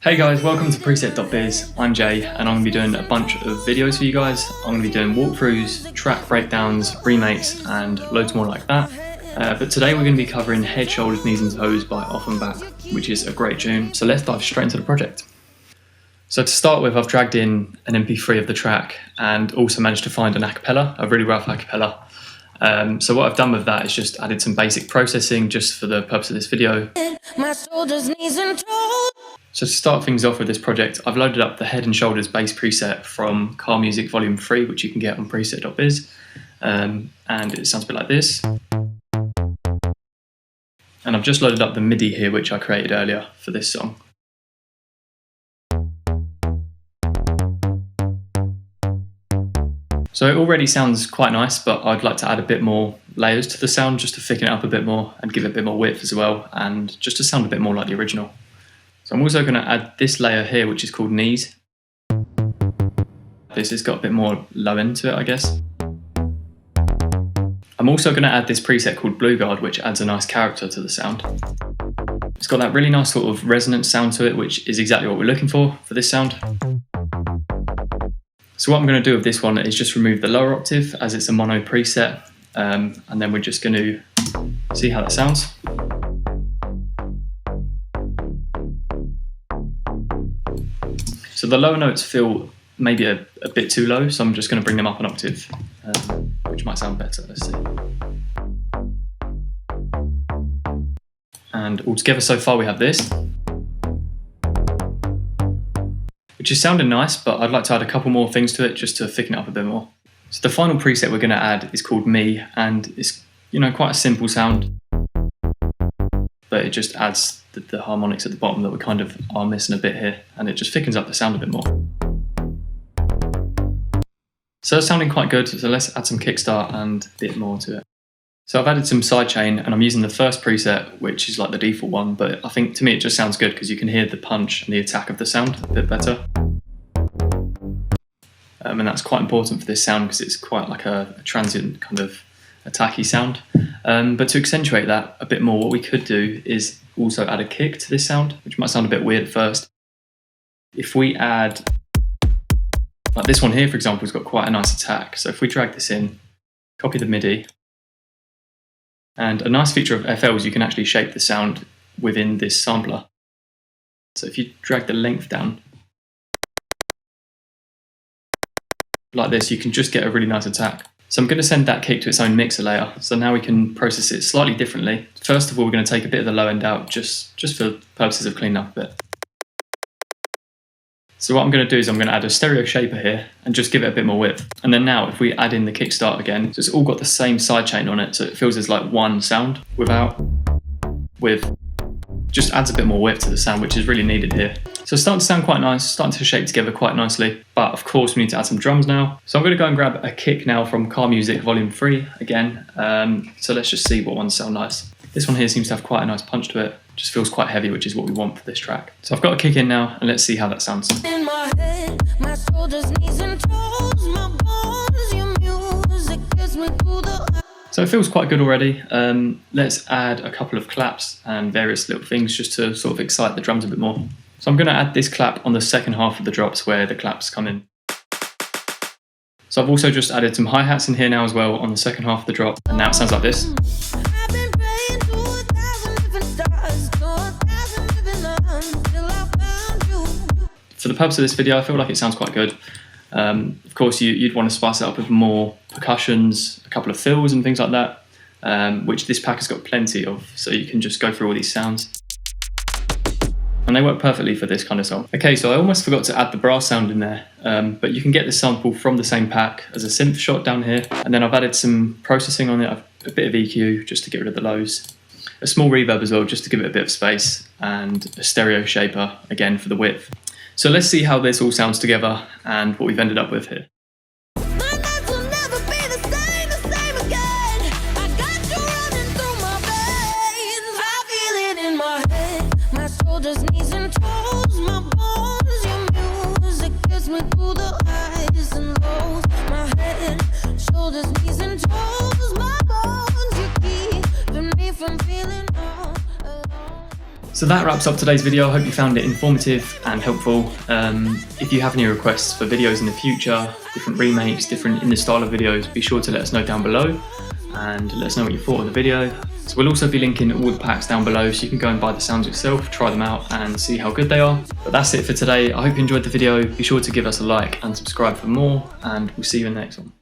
Hey guys, welcome to preset.biz. I'm Jay and I'm going to be doing a bunch of videos for you guys. I'm going to be doing walkthroughs, track breakdowns, remakes and loads more like that. But today we're going to be covering Head, Shoulders, Knees and Toes by Ofenbach, which is a great tune. So let's dive straight into the project. So to start with, I've dragged in an MP3 of the track and also managed to find an acapella, a really rough acapella. So what I've done with that is just added some basic processing just for the purpose of this video. So to start things off with this project, I've loaded up the Head and Shoulders bass preset from Car Music Volume 3, which you can get on preset.biz. And it sounds a bit like this. And I've just loaded up the MIDI here, which I created earlier for this song. So it already sounds quite nice, but I'd like to add a bit more layers to the sound just to thicken it up a bit more and give it a bit more width as well, and just to sound a bit more like the original. So I'm also going to add this layer here, which is called Knees. This has got a bit more low end to it, I guess. I'm also going to add this preset called Blue Guard, which adds a nice character to the sound. It's got that really nice sort of resonant sound to it, which is exactly what we're looking for this sound. So what I'm going to do with this one is just remove the lower octave as it's a mono preset, and then we're just going to see how that sounds. So the lower notes feel maybe a bit too low, so I'm just going to bring them up an octave, which might sound better. Let's see. And altogether so far we have this, which is sounding nice, but I'd like to add a couple more things to it just to thicken it up a bit more. So the final preset we're going to add is called Me, and it's quite a simple sound, but it just adds the harmonics at the bottom that we kind of are missing a bit here, and it just thickens up the sound a bit more. So it's sounding quite good, so let's add some kickstart and a bit more to it. So I've added some sidechain and I'm using the first preset, which is like the default one, but I think to me it just sounds good because you can hear the punch and the attack of the sound a bit better. And that's quite important for this sound because it's quite like a transient kind of attacky sound. But to accentuate that a bit more, what we could do is also add a kick to this sound, which might sound a bit weird at first. If we add, like this one here for example, has got quite a nice attack. So if we drag this in, copy the MIDI, and a nice feature of FL is you can actually shape the sound within this sampler. So if you drag the length down, like this, you can just get a really nice attack. So I'm going to send that kick to its own mixer layer. So now we can process it slightly differently. First of all, we're going to take a bit of the low end out just for purposes of cleaning up a bit. So what I'm going to do is I'm going to add a stereo shaper here and just give it a bit more width. And then now if we add in the kickstart again, so it's all got the same sidechain on it, so it feels as like one sound with just adds a bit more width to the sound, which is really needed here. So it's starting to sound quite nice, starting to shape together quite nicely, but of course we need to add some drums now. So I'm going to go and grab a kick now from Car Music Volume 3 again. So let's just see what ones sound nice. This one here seems to have quite a nice punch to it. Just feels quite heavy, which is what we want for this track. So I've got a kick in now, and let's see how that sounds. In my head, my shoulders, knees and toes, my bones, your music gives me through the... So it feels quite good already. Let's add a couple of claps and various little things just to sort of excite the drums a bit more. So I'm going to add this clap on the second half of the drops where the claps come in. So I've also just added some hi-hats in here now as well on the second half of the drop, and now it sounds like this. For the purpose of this video, I feel like it sounds quite good. Of course, you'd want to spice it up with more percussions, a couple of fills and things like that, which this pack has got plenty of, so you can just go through all these sounds. And they work perfectly for this kind of song. Okay, so I almost forgot to add the brass sound in there, but you can get this sample from the same pack as a synth shot down here, and then I've added some processing on it, a bit of EQ just to get rid of the lows, a small reverb as well just to give it a bit of space, and a stereo shaper again for the width. So let's see how this all sounds together and what we've ended up with here. So that wraps up today's video. I hope you found it informative and helpful. If you have any requests for videos in the future, different remakes, different in the style of videos, be sure to let us know down below and let us know what you thought of the video. So we'll also be linking all the packs down below so you can go and buy the sounds yourself, try them out and see how good they are. But that's it for today. I hope you enjoyed the video. Be sure to give us a like and subscribe for more, and we'll see you in the next one.